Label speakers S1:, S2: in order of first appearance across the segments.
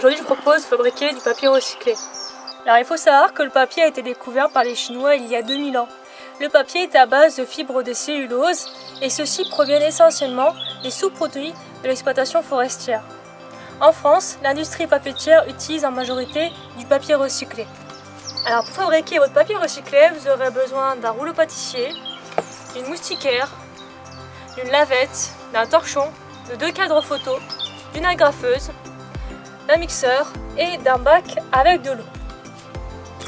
S1: aujourd'hui je propose de fabriquer du papier recyclé. Alors il faut savoir que le papier a été découvert par les Chinois il y a 2000 ans. Le papier est à base de fibres de cellulose et ceux-ci proviennent essentiellement des sous-produits de l'exploitation forestière. En France, l'industrie papetière utilise en majorité du papier recyclé. Alors pour fabriquer votre papier recyclé, vous aurez besoin d'un rouleau pâtissier, d'une moustiquaire, d'une lavette, d'un torchon, de 2 cadres photo, d'une agrafeuse, d'un mixeur et d'un bac avec de l'eau.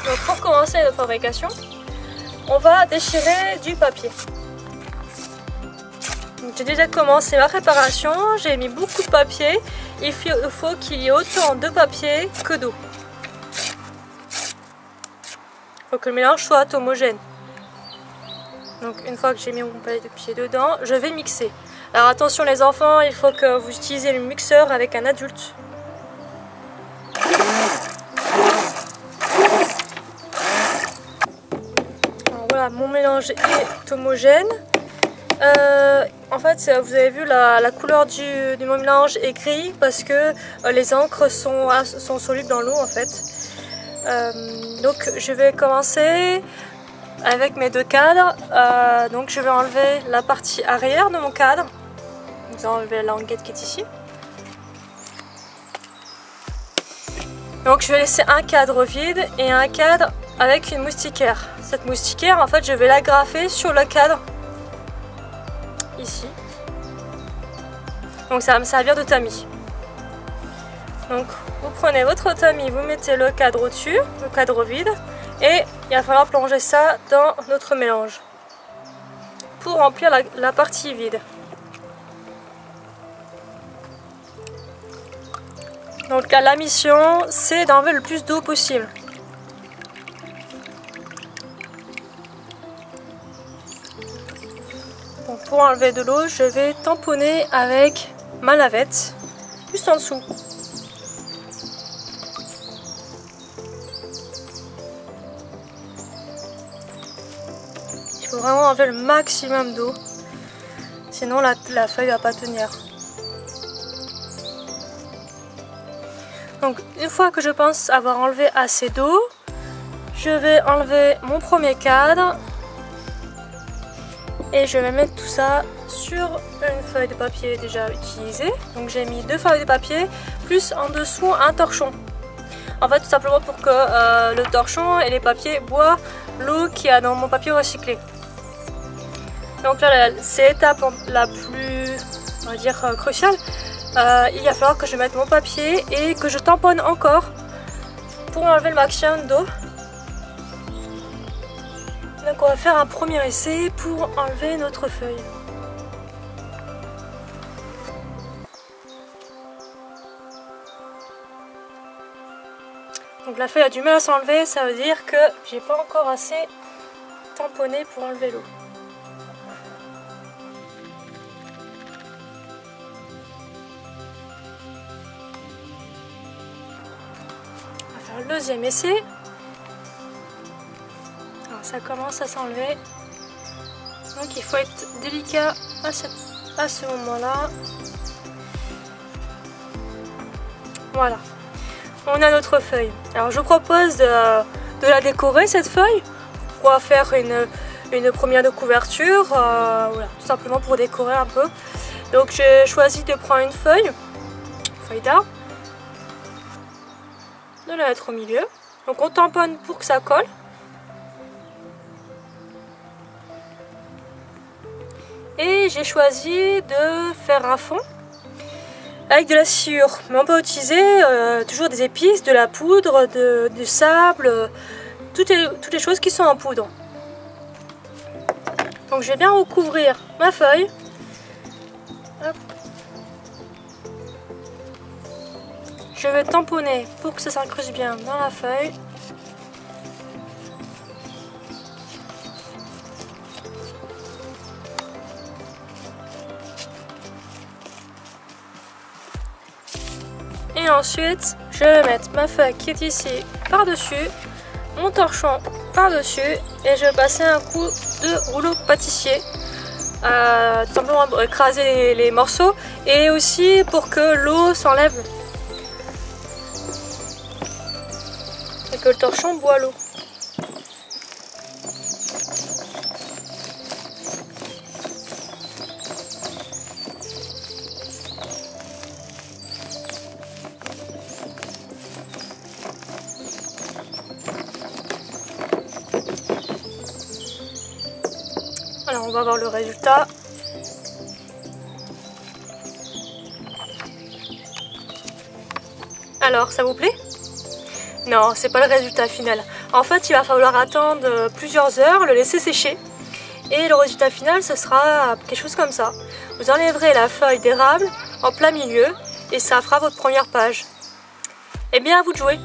S1: Donc pour commencer notre fabrication, on va déchirer du papier. J'ai déjà commencé ma préparation, j'ai mis beaucoup de papier. Il faut qu'il y ait autant de papier que d'eau. Il faut que le mélange soit homogène. Donc une fois que j'ai mis mon papier dedans, je vais mixer. Alors attention les enfants, il faut que vous utilisez le mixeur avec un adulte. Alors voilà, mon mélange est homogène. En fait, vous avez vu la couleur de mon mélange est gris parce que les encres sont solubles dans l'eau en fait. Donc je vais commencer avec mes 2 cadres. Donc je vais enlever la partie arrière de mon cadre. Je vais enlever la languette qui est ici. Donc je vais laisser un cadre vide et un cadre avec une moustiquaire. Cette moustiquaire, en fait, je vais l'agrafer sur le cadre. Ici. Donc ça va me servir de tamis. Donc vous prenez votre tamis, vous mettez le cadre au-dessus, le cadre vide, et il va falloir plonger ça dans notre mélange pour remplir la partie vide. Donc là, la mission, c'est d'enlever le plus d'eau possible. Bon, pour enlever de l'eau, je vais tamponner avec ma lavette, juste en dessous. Il faut vraiment enlever le maximum d'eau, sinon la feuille ne va pas tenir. Donc une fois que je pense avoir enlevé assez d'eau, je vais enlever mon premier cadre et je vais mettre tout ça sur une feuille de papier déjà utilisée. Donc j'ai mis 2 feuilles de papier plus en dessous un torchon. En fait tout simplement pour que le torchon et les papiers boivent l'eau qu'il y a dans mon papier recyclé. Donc là c'est l'étape la plus, on va dire, cruciale. Il va falloir que je mette mon papier et que je tamponne encore pour enlever le maximum d'eau. Donc on va faire un premier essai pour enlever notre feuille. Donc la feuille a du mal à s'enlever, ça veut dire que j'ai pas encore assez tamponné pour enlever l'eau. Le deuxième essai. Alors ça commence à s'enlever. Donc il faut être délicat à ce moment-là. Voilà. On a notre feuille. Alors je vous propose de la décorer cette feuille. On va faire une première de couverture. Voilà, tout simplement pour décorer un peu. Donc j'ai choisi de prendre une feuille d'arbre. De la mettre au milieu. Donc on tamponne pour que ça colle. Et j'ai choisi de faire un fond avec de la sciure. Mais on peut utiliser toujours des épices, de la poudre, du sable, toutes les choses qui sont en poudre. Donc je vais bien recouvrir ma feuille. Hop. Je vais tamponner pour que ça s'incruste bien dans la feuille. Et ensuite, je vais mettre ma feuille qui est ici par-dessus, mon torchon par-dessus et je vais passer un coup de rouleau pâtissier. Tout simplement pour écraser les morceaux et aussi pour que l'eau s'enlève. que le torchon boit l'eau. Alors on va voir le résultat. Alors, ça vous plaît? Non, c'est pas le résultat final. En fait, il va falloir attendre plusieurs heures, le laisser sécher. Et le résultat final, ce sera quelque chose comme ça. Vous enlèverez la feuille d'érable en plein milieu et ça fera votre première page. Eh bien, à vous de jouer!